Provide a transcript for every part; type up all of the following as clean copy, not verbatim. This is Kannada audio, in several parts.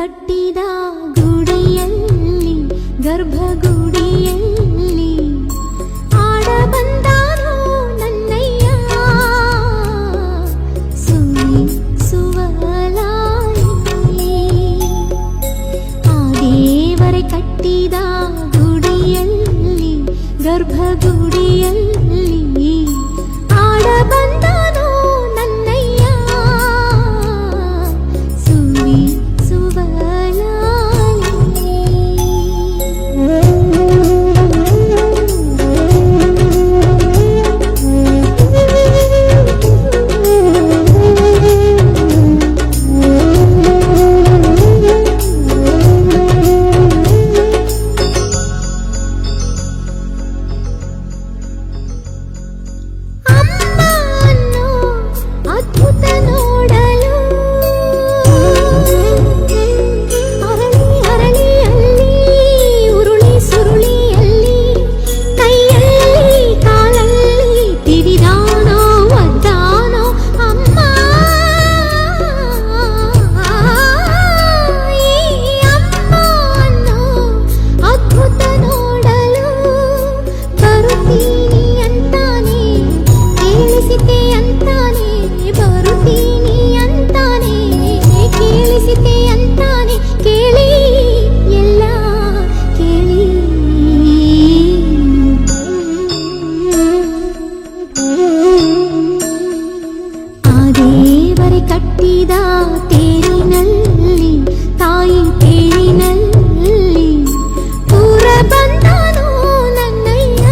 ಕಟ್ಟಿದ ಗುಡಿಯಲ್ಲಿ ಗರ್ಭಗುಡಿಯಲ್ಲಿ ಆಡ ಬಂದಾನೋ ನನ್ನಯ್ಯ ಸುವಲಾಲಿ. ಆ ದೇವರೇ ಕಟ್ಟಿದ ಗುಡಿಯಲ್ಲಿ ಗರ್ಭಗುಡಿಯಲ್ಲಿ ಆಡ ಬಂದಾನೋ ನನ್ನಯ್ಯ ಸುವಲಾಲಿ. ಅದ್ಭುತ ನೋಡಲು ಅರಳಿ ಅರಳಿಯಲ್ಲಿ ಉರುಳಿ ಸುರುಳಿಯಲ್ಲಿ ಕೈಯಲ್ಲಿ ಕಾಲಲ್ಲಿ ತಿವಿದಾನೋ ಒದ್ದಾನೋ ಅಮ್ಮ. ಈ ಅಮ್ಮ ಅನ್ನೋ ಅದ್ಭುತ ನೋಡಲು ಬರುತ್ತೀನಿ ಅಂತಾನೆ ಕೇಳಿಸಿತೆ ಅಂತಾನೆ ಬರುತ್ತೀನಿ ಅಂತಾನೆ ಕೇಳಿಸಿತೆ ಅಂತಾನೆ ಕೇಳಿ ಎಲ್ಲ ಕೇಳಿ. ಆ ದೇವರೇ ಕಟ್ಟಿದ ತೇರಿನಲ್ಲಿ ತಾಯಿ ತೇರಿನಲ್ಲಿ ಪೂರ ಬಂದಾನೋ ನನ್ನಯ್ಯ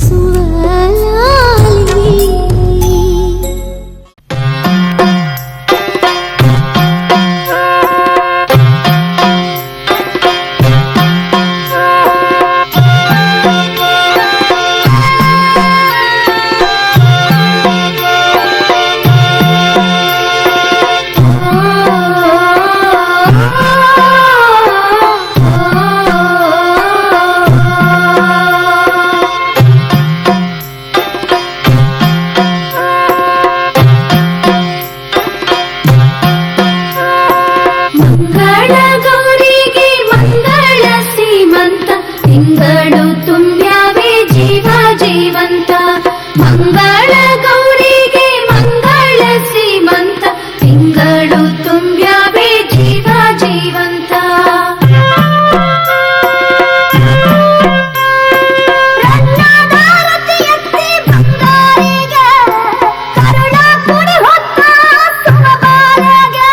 ಸುವಲಾಲಿ. ಮಂಗಳ ಗೌರಿಗೆ ಮಂಗಳ ಸೀಮಂತ ತಿಂಗಳು ತುಂಬ್ಯಾವೆ ಜೀವ ಜೀವಂತ. ಮಂಗಳ ಗೌರಿಗೆ ಮಂಗಳ ಸೀಮಂತ ತಿಂಗಳು ತುಂಬ್ಯಾವೆ ಜೀವ ಜೀವಂತ. ರತ್ನದಾರತಿಯತ್ತಿ ಬಂಗಾರಿಗೆ ಕರುಳ ಕುಡಿ ಹೊತ್ತ ಸುಮಬಾಲಗೆ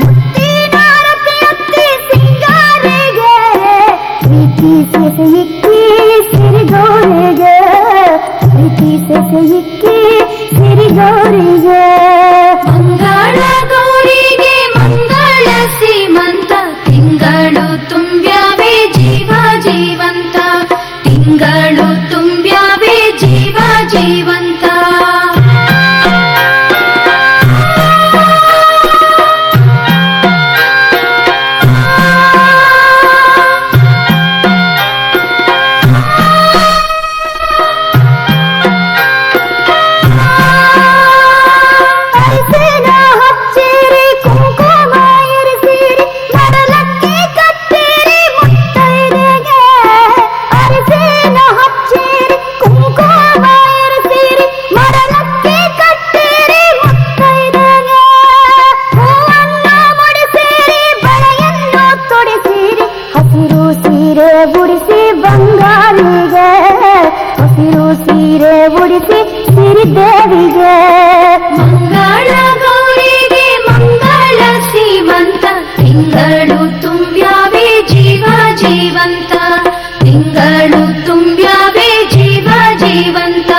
ಮುತ್ತಿನಾರತಿಯತ್ತಿ ಸಿಂಗಾರಿಗೆ ಪ್ರೀತಿ ಸೆಸೆಯಿಕ್ಕಿ ಸಿರಿಗೌರಿಗೆ ಪ್ರೀತಿ ಸೆಸೆಯಿಕ್ಕಿ ಸಿರಿಗೌರಿಗೆ. ಮಂಗಳ ಗೌರಿಗೆ ಮಂಗಳ ಸೀಮಂತ ತಿಂಗಳು ತುಂಬ್ಯಾವೆ ಜೀವ ಜೀವಂತ ತಿಂಗಳು ತುಂಬ್ಯಾವೆ ಜೀವ ಜೀವಂತ. ಅರಿಸಿನ ಹಚ್ಚೇರಿ ಕುಂಕುಮ ಇರಿಸಿರಿ ಮಡಲಕ್ಕಿ ಕಟ್ಟೇರಿ ಮುತ್ತೈದೆಗೆ. ಅರಿಸಿನ ಹಚ್ಚೇರಿ ಕುಂಕುಮ ಇರಿಸಿರಿ ಮಡಲಕ್ಕಿ ಕಟ್ಟೇರಿ ಮುತ್ತೈದೆಗೆ. ಹೂವನ್ನು ಮುಡಿಸಿರಿ ಬಳೆಯನ್ನು ತೊಡಿಸಿರಿ ಹಸಿರು ಸೀರೆ ಉಡಿಸಿ ಬಂಗಾರಿಗೆ ಹಸಿರು ಸೀರೆ ಉಡಿಸಿ ಸಿರಿದೇವಿಗೆ. ಮಂಗಳ ಗೌರಿಗೆ ಮಂಗಳ ಸೀಮಂತ ತಿಂಗಳು ತುಂಬ್ಯಾವೆ ಜೀವ ಜೀವಂತ ತಿಂಗಳು ತುಂಬ್ಯಾವೆ ಜೀವ ಜೀವಂತ.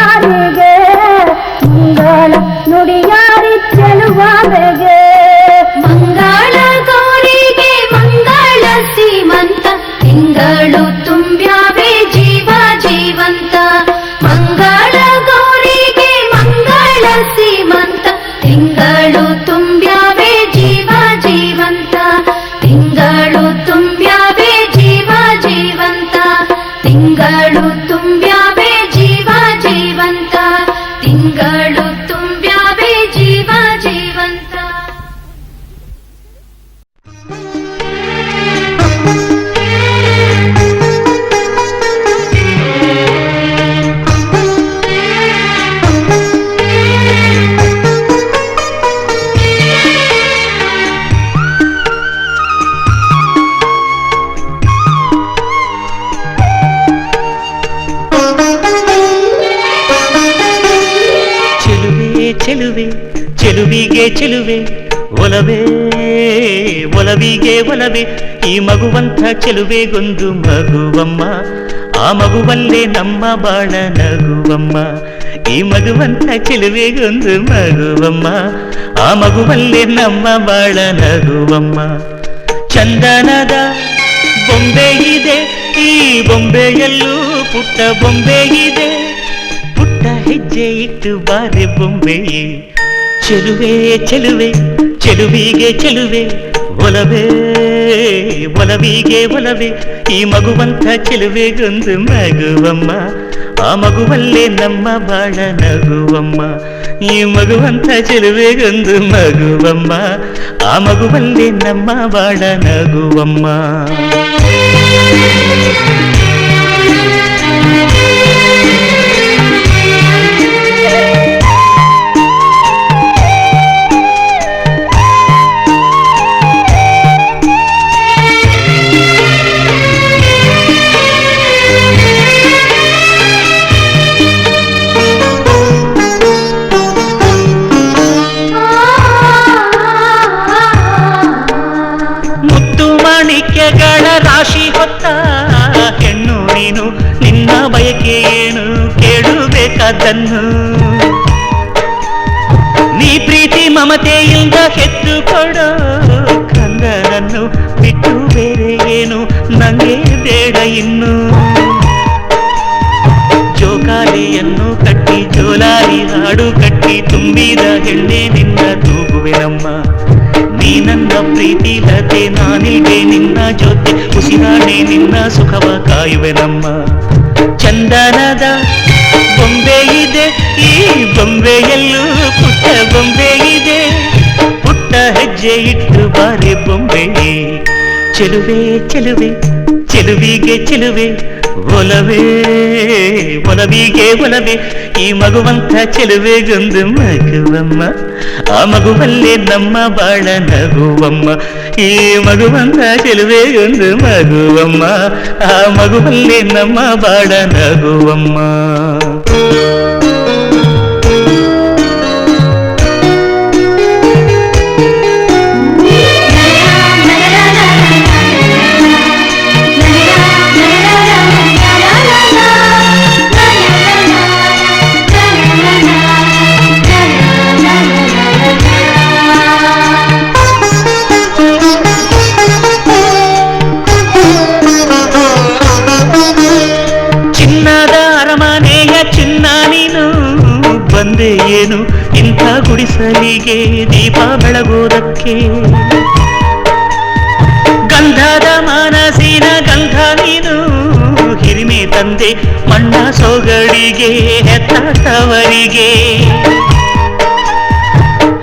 ಯಾರಿಗೆ ಮಂಗಳ ನುಡಿಯಾರಿ ಚೆಲುವಾದೆಗೆ ಮಂಗಳ ಗೌರಿಗೆ ಮಂಗಳ ಸೀಮಂತ ತಿಂಗಳು ತುಂಬ್ಯಾವೆ ಜೀವ ಜೀವಂತ ಮಂಗಳ ಗೌರಿಗೆ ಮಂಗಳ ಸೀಮಂತ ತಿಂಗಳು ತುಂಬ್ಯಾವೆ ಜೀವ ಜೀವಂತ ತಿಂಗಳು ತುಂಬ್ಯಾವೆ ಜೀವ ಜೀವಂತ ತಿಂಗಳು ತುಂಬ್ಯಾವೆ ಜೀವ ಜೀವಂತ ತಿಂಗಳು ತುಂಬ್ಯಾವೆ ಜೀವ ಜೀವಂತ. ಚೆಲುವೆ ಚೆಲುವಿಗೆ ಚೆಲುವೆ ಒಲವೇ ಒಲವಿಗೆ ಒಲವೇ ಈ ಮಗುವಂಥ ಚೆಲುವೆಗೊಂದು ಮಗುವಮ್ಮ ಆ ಮಗುವಲ್ಲೇ ನಮ್ಮ ಬಾಳ ನಗುವಮ್ಮ ಈ ಮಗುವಂಥ ಚೆಲುವೆಗೊಂದು ಮಗುವಮ್ಮ ಆ ಮಗುವಲ್ಲೇ ನಮ್ಮ ಬಾಳ ನಗುವಮ್ಮ ಚಂದನದ ಬೊಂಬೆ ಇದೆ ಈ ಬೊಂಬೆಯಲ್ಲೂ ಪುಟ್ಟ ಬೊಂಬೆ ಇದೆ ಪುಟ್ಟ ಹೆಜ್ಜೆ ಇಟ್ಟು ಬಾರೆ ಬೊಂಬೆಯೇ ಚೆಲುವೆ ಚೆಲುವೆ ಚೆಲುವಿಗೆ ಚೆಲುವೆ ಒಲವೇ ಒಲವಿಗೆ ಒಲವೇ ಈ ಮಗುವಂಥ ಚೆಲುವೆಗೊಂದು ಮಗುವಮ್ಮ ಆ ಮಗುವಲ್ಲೇ ನಮ್ಮ ಬಾಳ ನಗುವಮ್ಮ ಈ ಮಗುವಂಥ ಚೆಲುವೆಗೊಂದು ಮಗುವಮ್ಮ ಆ ಮಗುವಲ್ಲೇ ನಮ್ಮ ಬಾಳ ನಗುವಮ್ಮ. ರಾಶಿ ಹೊತ್ತ ಹೆಣ್ಣು ನೀನು ನಿನ್ನ ಬಯಕೆ ಏನು ಕೇಳಬೇಕಾದನ್ನು ನೀ ಪ್ರೀತಿ ಮಮತೆಯಿಂದ ಹೆತ್ತು ಕೊಡೋ ಕಂದನನ್ನು ಬಿಟ್ಟು ಬೇರೆ ಏನು ನಂಗೆ ಬೇಡ ಇನ್ನು ಜೋಕಾಲಿಯನ್ನು ಕಟ್ಟಿ ಜೋಲಾರಿ ಹಾಡು ಕಟ್ಟಿ ತುಂಬಿದ ಹೆಣ್ಣೆ ನಿನ್ನ ತೂಗುವೆನಮ್ಮ ನೀ ನನ್ನ ಪ್ರೀತಿ ಲತೆ ನಾನಿಗೆ ನಿನ್ನ ಜೊತೆ ಉಸಿರಾಣೆ ನಿನ್ನ ಸುಖವ ಕಾಯುವೆನಮ್ಮ ಚಂದನದ ಬೊಂಬೆ ಇದೆ ಈ ಬೊಂಬೆಯಲ್ಲೂ ಪುಟ್ಟ ಬೊಂಬೆ ಇದೆ ಪುಟ್ಟ ಹೆಜ್ಜೆ ಇಟ್ಟು ಬಾರೆ ಬೊಂಬೆಯೇ ಚೆಲುವೆ ಚೆಲುವೆ ಚೆಲುವಿಗೆ ಚೆಲುವೆ ಒಲವೇ ಒಲವಿಗೆ ಒಲವೇ ಈ ಮಗುವಂಥ ಚೆಲುವೆಗೊಂದು ಮಗುವಮ್ಮ ಆ ಮಗುವಲ್ಲೇ ನಮ್ಮ ಬಾಳ ನಗುವಮ್ಮ ಈ ಮಗುವಂಥ ಚೆಲುವೆಗೊಂದು ಮಗುವಮ್ಮ ಆ ಮಗುವಲ್ಲೇ ನಮ್ಮ ಬಾಳ ನಗುವಮ್ಮ. ಬಂದೆ ಏನು ಇಂಥ ಗುಡಿಸಲಿಗೆ ದೀಪ ಬೆಳಗೋದಕ್ಕೆ ಗಂಧದ ಮನಸ್ಸಿನ ಗಂಧ ನೀನು ಹಿರಿಮೆ ತಂದೆ ಮಣ್ಣ ಸೊಗಡಿಗೆ ಹೆತ್ತವರಿಗೆ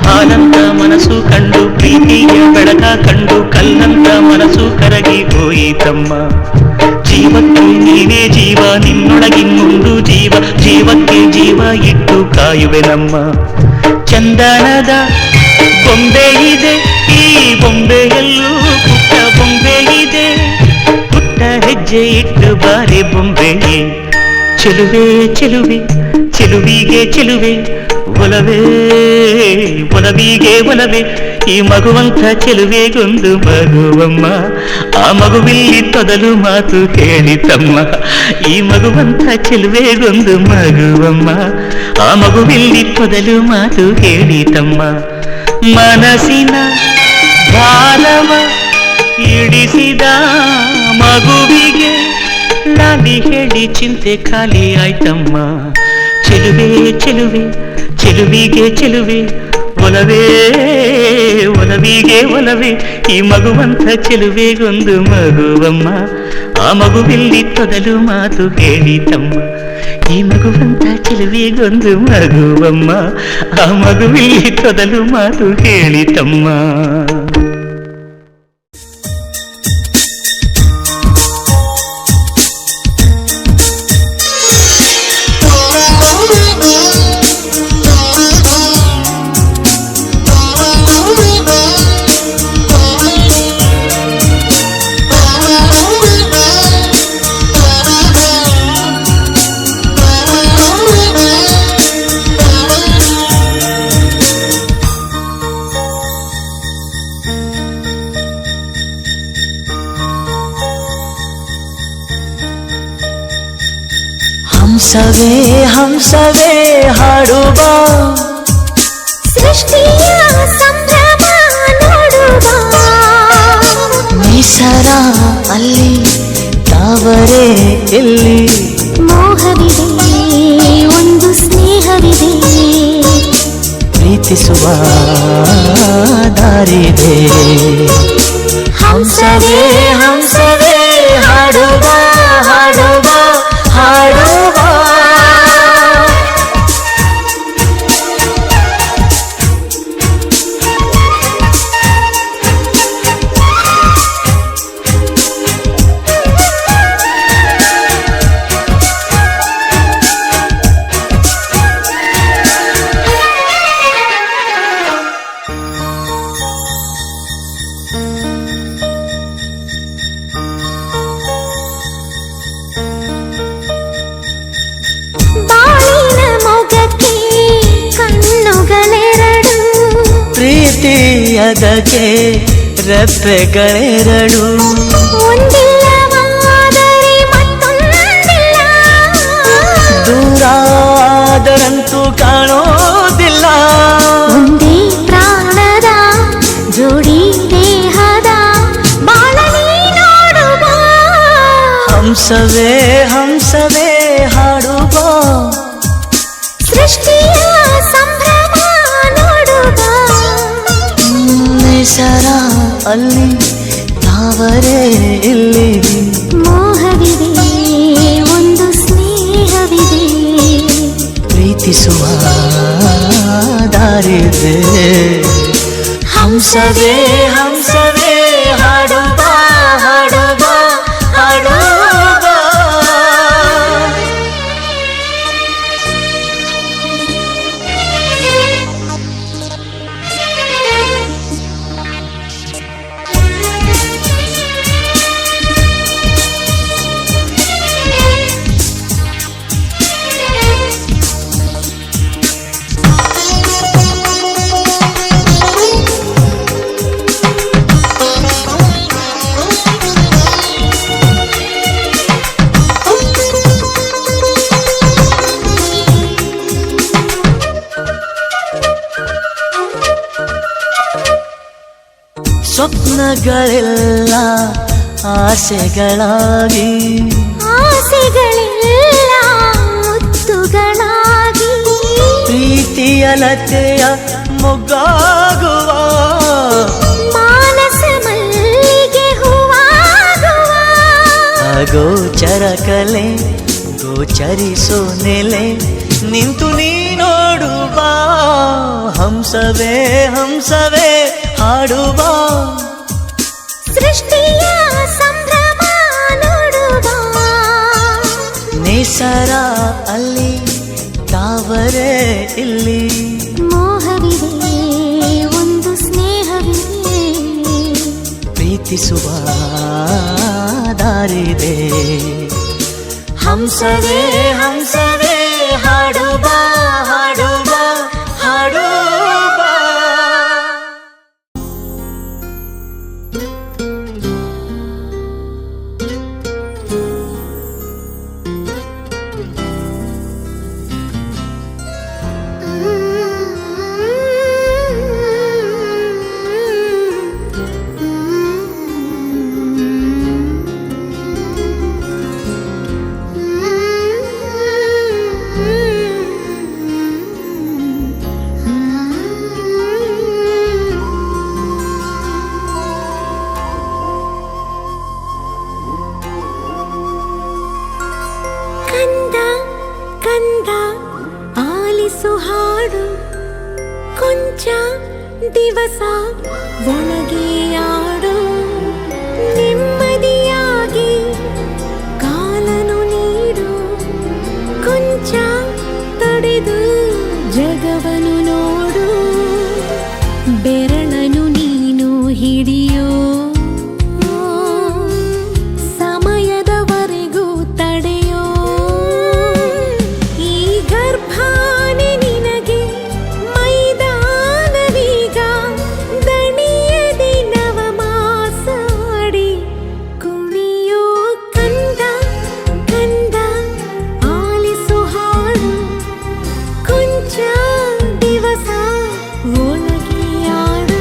ಹಾಲಂತ ಮನಸ್ಸು ಕಂಡು ಪ್ರೀತಿಯ ಬೆಳಕ ಕಂಡು ಕಲ್ಲಂತ ಮನಸ್ಸು ಕರಗಿ ಹೋಯಿತಮ್ಮ ಜೀವಕ್ಕೆ ನೀನೇ ಜೀವ ನಿನ್ನೊಳಗಿನ್ನೊಂದು ಜೀವ ಜೀವಕ್ಕೆ ಜೀವ ಇಟ್ಟು ಕಾಯುವೆನಮ್ಮ ಚಂದನದ ಬೊಂಬೆ ಇದೆ ಈ ಬೊಂಬೆಯಲ್ಲೂ ಪುಟ್ಟ ಬೊಂಬೆ ಇದೆ ಪುಟ್ಟ ಹೆಜ್ಜೆ ಇಟ್ಟು ಬಾರೆ ಬೊಂಬೆಯೇ ಚೆಲುವೆ ಚೆಲುವೆ ಚೆಲುವಿಗೆ ಚೆಲುವೆ ಒಲವೇ ಒಲವಿಗೆ ಒಲವೇ ಈ ಮಗುವಂಥ ಚೆಲುವೆಗೊಂದು ಮಗುವಮ್ಮ ಆ ಮಗುವಿಲ್ಲಿ ತೊದಲು ಮಾತು ಕೇಳಿತಮ್ಮ ಈ ಮಗುವಂಥ ಚೆಲುವೆಗೊಂದು ಮಗುವಮ್ಮ ಆ ಮಗುವಿಲ್ಲಿ ತೊದಲು ಮಾತು ಕೇಳಿತಮ್ಮ ಮನಸ್ಸಿನ ಭಾರವ ಇಡಿಸಿದ ಮಗುವಿಗೆ ಲಾಲಿ ಹೇಳಿ ಚಿಂತೆ ಖಾಲಿ ಆಯ್ತಮ್ಮ ಚೆಲುವೆ ಚೆಲುವೆ ಚೆಲುವಿಗೆ ಚೆಲುವೆ ಒಲವೇ ಒಲವಿಗೆ ಒಲವೇ ಈ ಮಗುವಂಥ ಚೆಲುವೆಗೊಂದು ಮಗುವಮ್ಮ ಆ ಮಗುವಿಲ್ಲಿ ತೊದಲು ಮಾತು ಹೇಳಿತಮ್ಮ ಈ ಮಗುವಂಥ ಚೆಲುವೆಗೊಂದು ಮಗುವಮ್ಮ ಆ ಮಗುವಿಲ್ಲಿ ತೊದಲು ಮಾತು ಹೇಳಿತಮ್ಮ ಹಂಸವೇ ಹಾಡುವ ಸೃಷ್ಟಿಯ ಸಂಭ್ರಮ ನೋಡುವ ನಿಸರ ಅಲ್ಲಿ ತಾವರೆ ಎಲ್ಲಿ ಮೋಹವಿದೆ ಒಂದು ಸ್ನೇಹವಿದೆ ಪ್ರೀತಿಸುವ ದಾರಿದೆ ಹಂಸವೇ ಹಾಡುವ ಹಾಡುವ ಹಾಡುವ ಪ್ರೀತಿಯದಕ್ಕೆ ರೆಪ್ಪೆಗಳೆರಡು ಒಂದಿಲ್ಲವಾದರೆ ಮತ್ತೊಂದಿಲ್ಲ ದೂರಾದರಂತೂ ಕಾಣೋದಿಲ್ಲ ಒಂದೇ ಪ್ರಾಣದ ಜೋಡಿ ದೇಹದ ಬಾಳಲಿ ನೋಡುವ ಹಂಸವೇ ಹಾಡುವ ಸೃಷ್ಟಿಯ ಸಂಭ್ರಮ ನೋಡುವ ನಿಸರ ಅಲ್ಲಿ ತಾವರೆ ಇಲ್ಲಿ ಮೋಹವಿದೆ ಒಂದು ಸ್ನೇಹವಿದೆ ಪ್ರೀತಿಸುವ ದಾರಿದೆ ಹಂಸವೇ ಹಾಡುವ ಹಾಡುವ ಹಾಡುವ ಸ್ವಪ್ನಗಳೆಲ್ಲ ಆಸೆಗಳಾಗಿ ಆಸೆಗಳೆಲ್ಲ ಮುತ್ತುಗಳಾಗಿ ಪ್ರೀತಿಯ ಲತೆಯ ಮೊಗ್ಗಾಗುವ ಮಾನಸ ಮಲ್ಲಿಗೆ ಹೂವಾಗುವ ಗೋಚರ ಕಲೆ ಗೋಚರಿಸೋ ನೆಲೆ ನಿಂತು ನೀ ನೋಡುವ ಹಂಸವೇ ಹಾಡುವ ಸೃಷ್ಟಿಯ ಸಂಭ್ರಮ ನೋಡುವ ನಿಸರ ಅಲ್ಲಿ ತಾವರೆ ಇಲ್ಲಿ ಮೋಹವಿದೆ ಒಂದು ಸ್ನೇಹವಿದೆ ಪ್ರೀತಿಸುವ ದಾರಿದೆ ಹಂಸವೇ ಹಾಡುವ ಆಲಿಸು ಹಾಡು ಕೊಂಚ ದಿವಸ ಒಣಗಿ ಆಡು ನೆಮ್ಮದಿಯಾಗಿ ಕಾಲನು ನೀಡು ಕೊಂಚ ತಡೆದು ಜಗವನು ನೋಡು ಬೆರಳನು ನೀನು ಹಿಡಿಯೋ ಸಮಯದವರೆಗೂ ತಡೆಯೋ ಈ ಗರ್ಭಾನೆ ನಿನಗೆ ಮೈದಾನವೀಗ ದಣಿಯದಿ ನವಮಾಸಾಡಿ ಕುಣಿಯೋ ಕಂದ ಕಂದ ಆಲಿಸು ಹಾಡು ಕೊಂಚ ದಿವಸ ಒಳಗೆ ಆಡು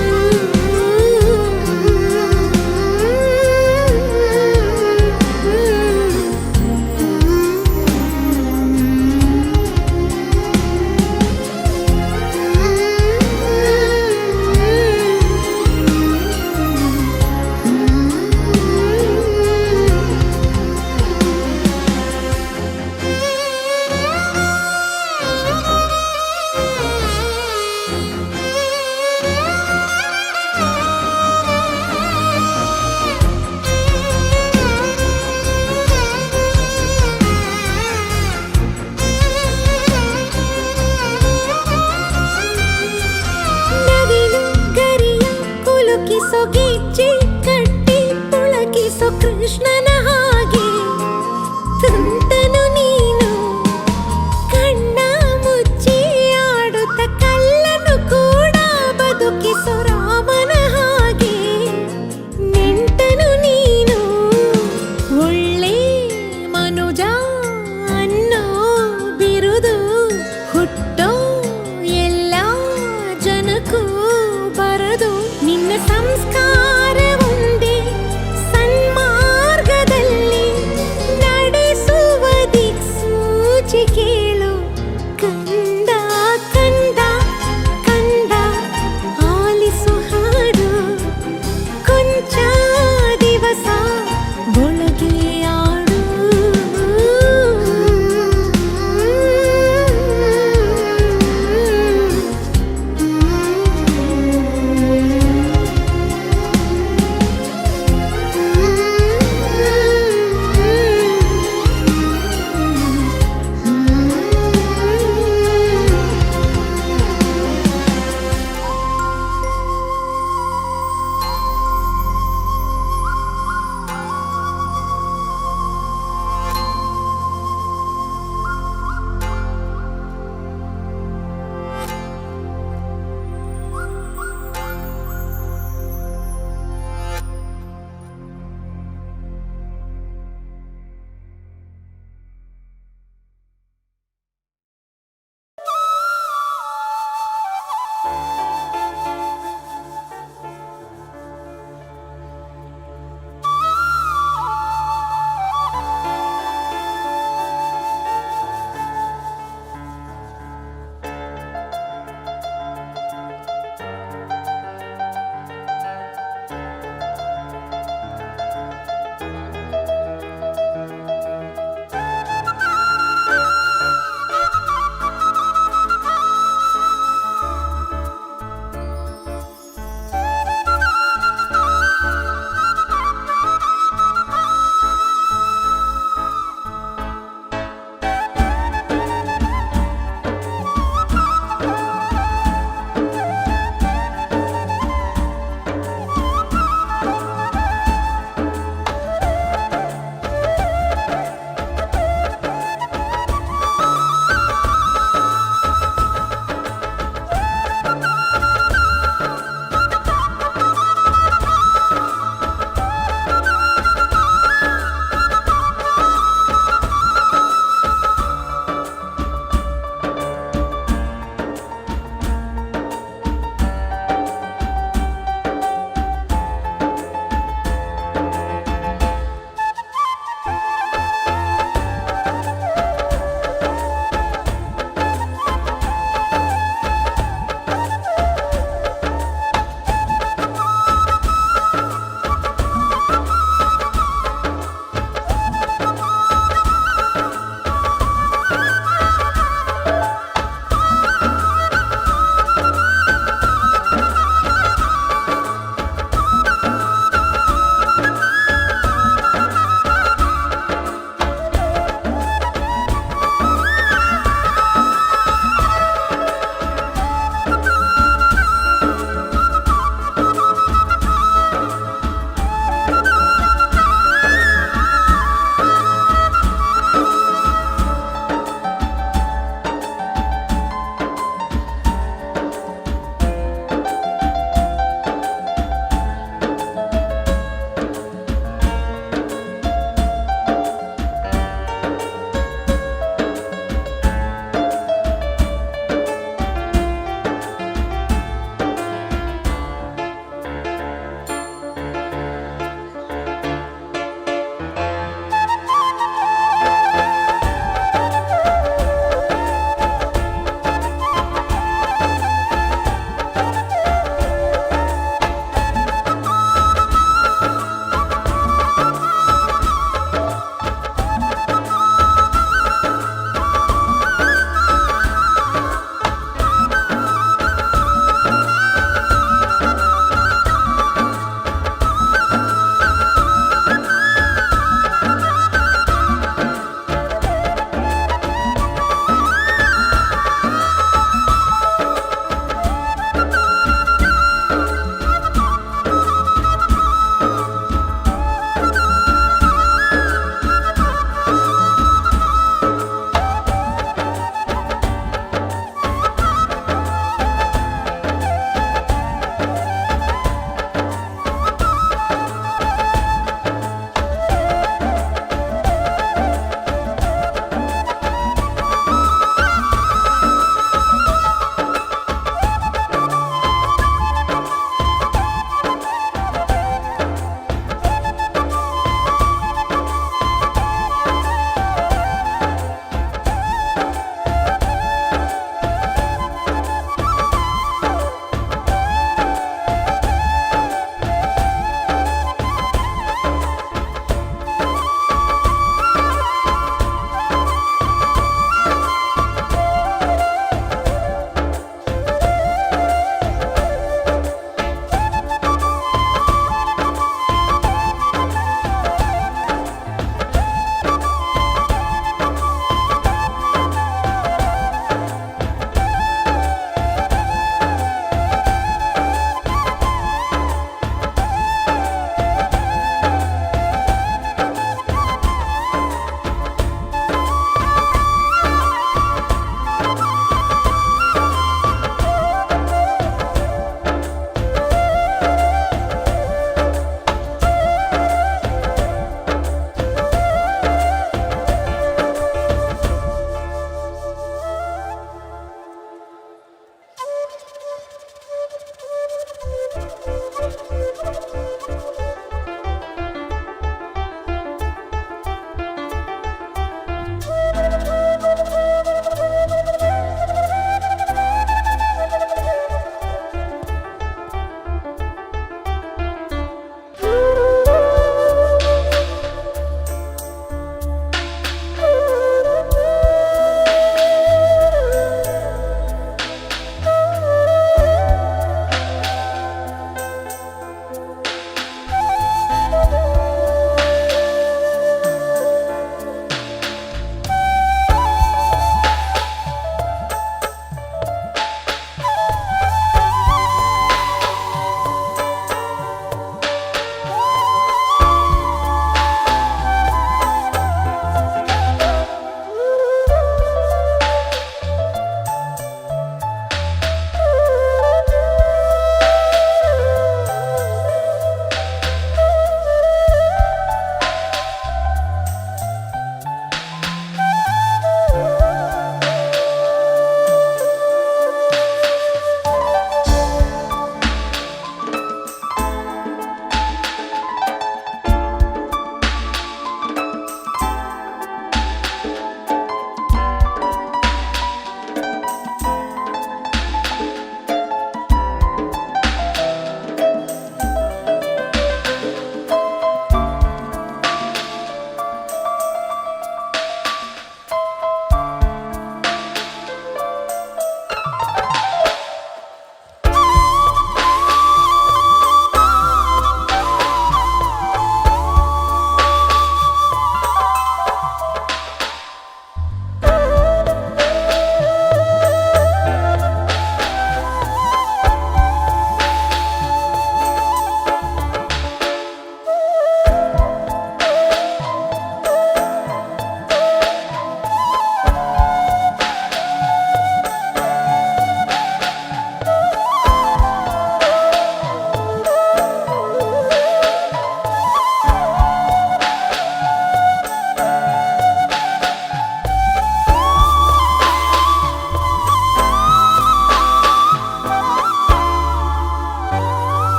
ನವಿಲು ಗರಿಯ ಕುಲುಕಿಸೋ ಗೆಜ್ಜೆ ಕಟ್ಟಿ ಪುಳಕಿಸೋ ಕೃಷ್ಣನ